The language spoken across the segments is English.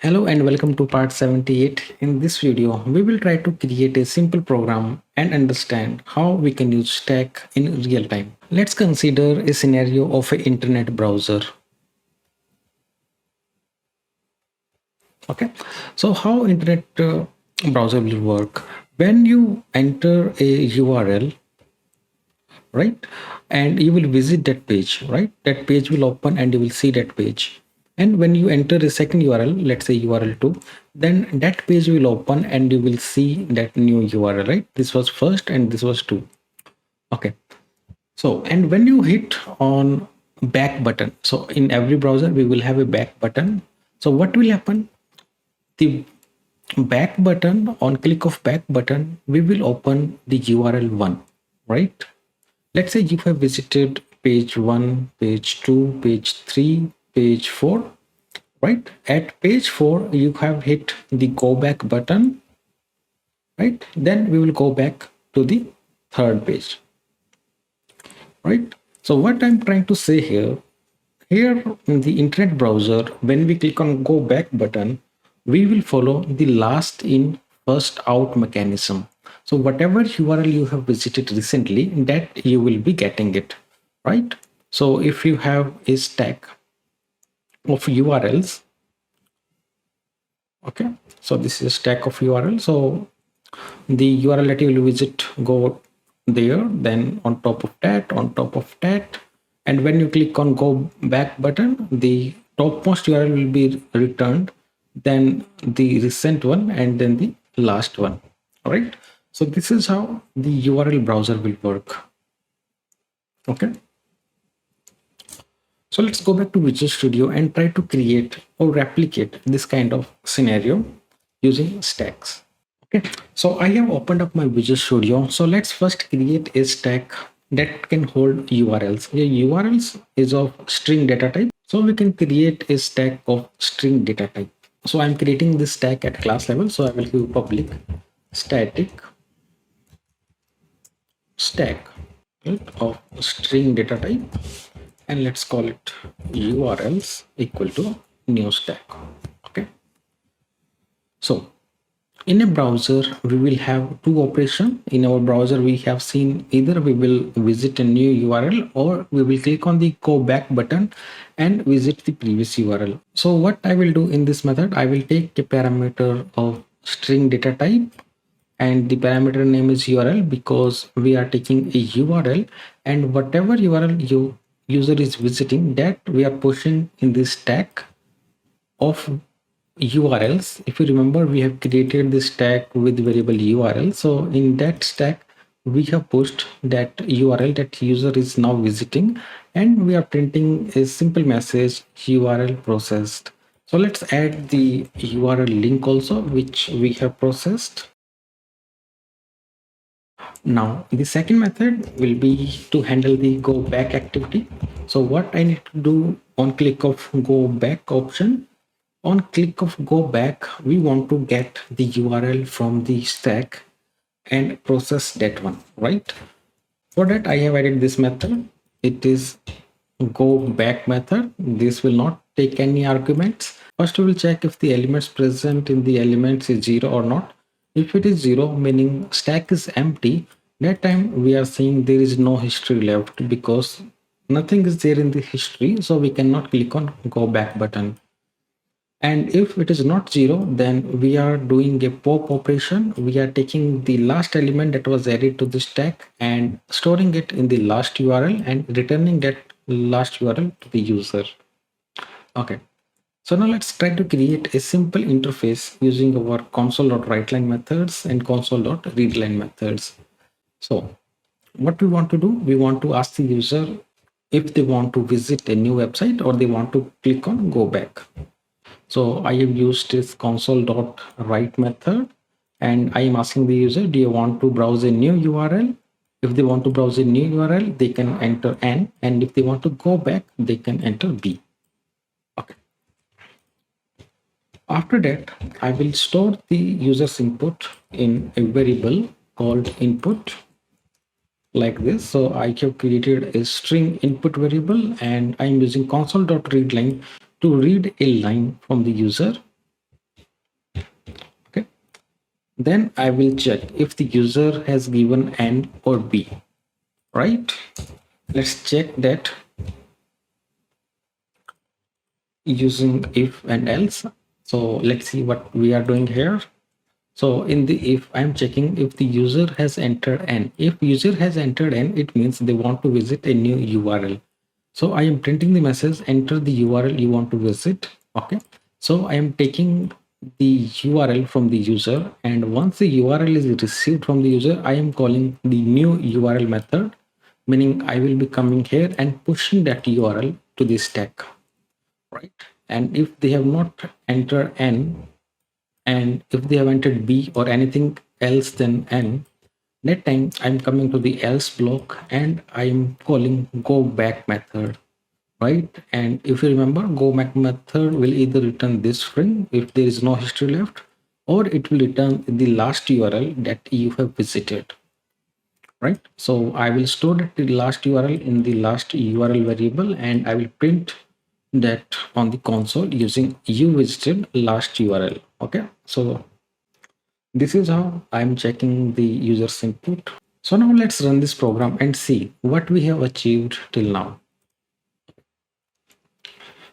Hello and welcome to part 78. In this video, we will try to create a simple program and understand how we can use stack in real time. Let's consider a scenario of an internet browser. Okay, so how internet browser will work? When you enter a URL, right, and you will visit that page, right, that page will open and you will see that page. And when you enter a second URL, let's say URL2, then that page will open and you will see that new URL, right? This was first and this was two. Okay, so and when you hit on back button, so in every browser we will have a back button. So what will happen? The back button, on click of back button, we will open the URL1, right? Let's say you have visited page 1, page 2, page 3, page 4, right? At page 4, you have hit the go back button, right? Then we will go back to the third page, right? So what I'm trying to say here in the internet browser, when we click on go back button, we will follow the last in first out mechanism. So whatever URL you have visited recently, that you will be getting it, right? So if you have a stack of URLs, okay, so this is a stack of URL. So the URL that you will visit, go there, then on top of that, and when you click on go back button, the topmost URL will be returned, then the recent one, and then the last one. All right, so this is how the URL browser will work. Okay, so let's go back to Visual Studio and try to create or replicate this kind of scenario using stacks. Okay, so I have opened up my Visual Studio. So let's first create a stack that can hold URLs. The URLs is of string data type. So we can create a stack of string data type. So I'm creating this stack at class level. So I will give public static stack, right, of string data type, and let's call it URLs equal to new stack. Okay, so in a browser, we will have two operations. In our browser, we have seen either we will visit a new URL or we will click on the go back button and visit the previous URL. So what I will do in this method, I will take a parameter of string data type and the parameter name is URL because we are taking a URL, and whatever URL user is visiting, that we are pushing in this stack of URLs. If you remember, we have created this stack with variable URL. So in that stack, we have pushed that URL that user is now visiting, and we are printing a simple message URL processed. So let's add the URL link also, which we have processed. Now the second method will be to handle the go back activity. So what I need to do on click of go back option, on click of go back, we want to get the URL from the stack and process that one, right? For that, I have added this method. It is go back method. This will not take any arguments. First, we will check if the elements present in the elements is 0 or not. If it is 0, meaning stack is empty, that time we are saying there is no history left because nothing is there in the history. So we cannot click on go back button. And if it is not 0, then we are doing a pop operation. We are taking the last element that was added to the stack and storing it in the last URL and returning that last URL to the user. Okay, so now let's try to create a simple interface using our console.writeLine methods and console.readLine methods. So what we want to do, we want to ask the user if they want to visit a new website or they want to click on go back. So I have used this console.write method, and I am asking the user, do you want to browse a new URL? If they want to browse a new URL, they can enter N, and if they want to go back, they can enter B. Okay. After that, I will store the user's input in a variable called input like this. So I have created a string input variable, and I'm using console.readLine to read a line from the user. Then I will check if the user has given N or B, right? Let's check that using if and else. So let's see what we are doing here. So in the if, I'm checking if the user has entered N. If user has entered N, it means they want to visit a new URL. So I am printing the message, enter the URL you want to visit. Okay. So I am taking the URL from the user, and once the URL is received from the user, I am calling the new URL method, meaning I will be coming here and pushing that URL to the stack, right? And if they have not entered N, and if they have entered B or anything else than N, that time I'm coming to the else block and I'm calling go back method, right? And if you remember, go back method will either return this string if there is no history left, or it will return the last URL that you have visited, right? So I will store the last URL in the last URL variable, and I will print that on the console using you visited last URL. Okay, so this is how I'm checking the user's input. So now let's run this program and see what we have achieved till now.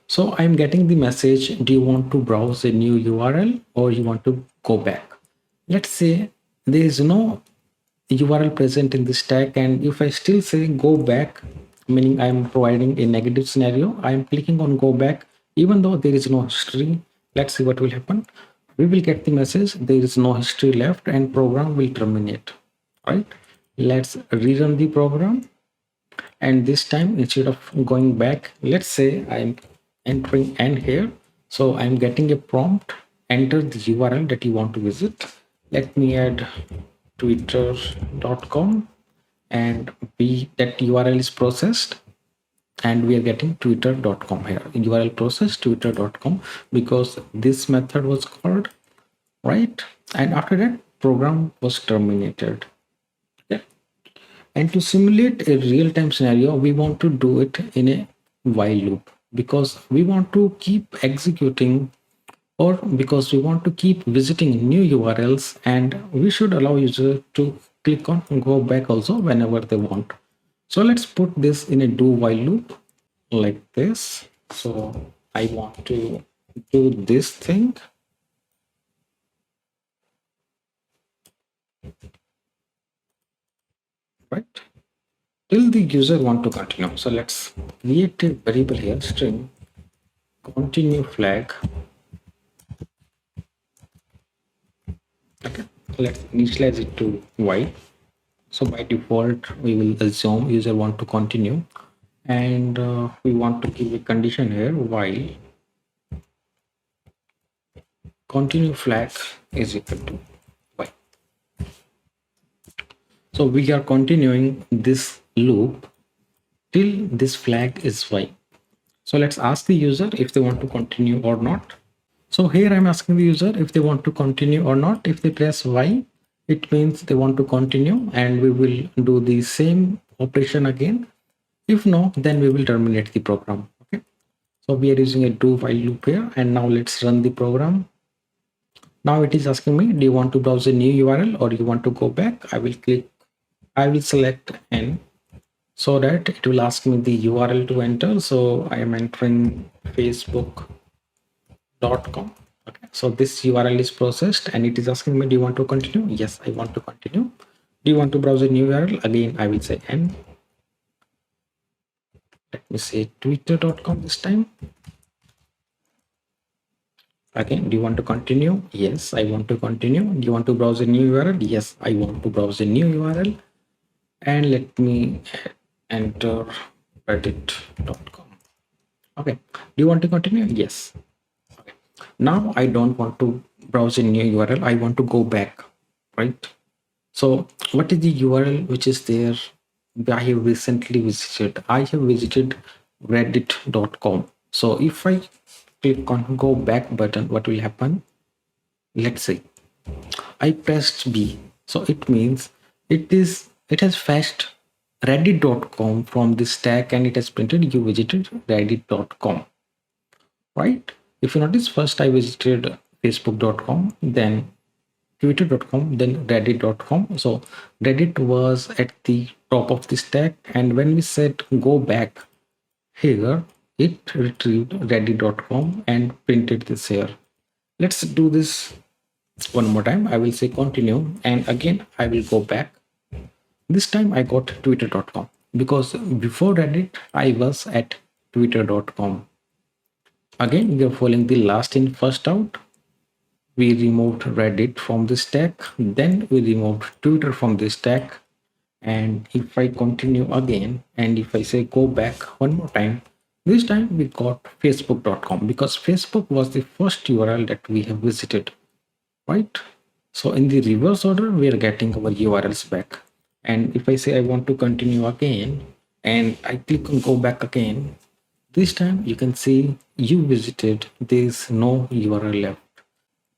So I'm getting the message, do you want to browse a new URL or you want to go back? Let's say there is no URL present in the stack, and if I still say go back, meaning I'm providing a negative scenario, I'm clicking on go back even though there is no history. Let's see what will happen. We will get the message there is no history left and program will terminate, right? Let's rerun the program, and this time instead of going back, let's say I'm entering N here. So I'm getting a prompt, enter the URL that you want to visit. Let me add twitter.com, and B, that URL is processed, and we are getting twitter.com here. URL process twitter.com because this method was called, right? And after that program was terminated. Yeah. And to simulate a real-time scenario, we want to do it in a while loop because we want to keep executing, or because we want to keep visiting new URLs, and we should allow user to click on go back also whenever they want. So let's put this in a do while loop like this. So I want to do this thing, right? Till the user want to continue. So let's create a variable here, string continue flag. Okay, let's initialize it to while. So by default, we will assume user want to continue, and we want to give a condition here while continue flag is equal to y. So we are continuing this loop till this flag is y. So let's ask the user if they want to continue or not. So here I'm asking the user if they want to continue or not. If they press y, it means they want to continue, and we will do the same operation again. If no, then we will terminate the program. Okay. So we are using a do while loop here, and now let's run the program. Now it is asking me, do you want to browse a new URL or you want to go back? I will select N so that it will ask me the URL to enter. So I am entering facebook.com. Okay, so this URL is processed and it is asking me, do you want to continue? Yes, I want to continue. Do you want to browse a new URL? Again, I will say N. Let me say twitter.com this time. Again, do you want to continue? Yes, I want to continue. Do you want to browse a new URL? Yes, I want to browse a new URL. And let me enter reddit.com. Okay, do you want to continue? Yes. Okay, now I don't want to browse a new URL. I want to go back, right? So what is the URL which is there? I have recently visited. I have visited reddit.com. So if I click on go back button, what will happen? Let's say I pressed B. So it means it has fetched reddit.com from the stack and it has printed you visited reddit.com, right? If you notice, first I visited facebook.com, then twitter.com, then reddit.com. So Reddit was at the top of the stack, and when we said go back here, it retrieved reddit.com and printed this here. Let's do this one more time. I will say continue, and again I will go back. This time I got twitter.com because before Reddit I was at twitter.com. Again, we are following the last in first out. We removed Reddit from the stack, then we removed Twitter from the stack. And if I continue again, and if I say go back one more time, this time we got facebook.com because Facebook was the first URL that we have visited, right? So in the reverse order, we are getting our URLs back. And if I say I want to continue again, and I click on go back again, this time you can see you visited, there's no URL left.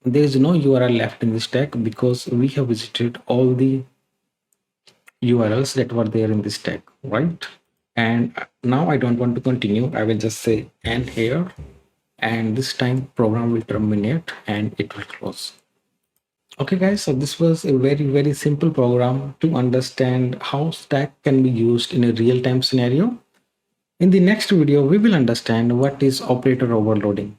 There's no URL left in the stack because we have visited all the URLs that were there in the stack, right? And now I don't want to continue. I will just say end here, and this time program will terminate and it will close. Okay guys, so this was a very simple program to understand how stack can be used in a real-time scenario. In the next video, we will understand what is operator overloading.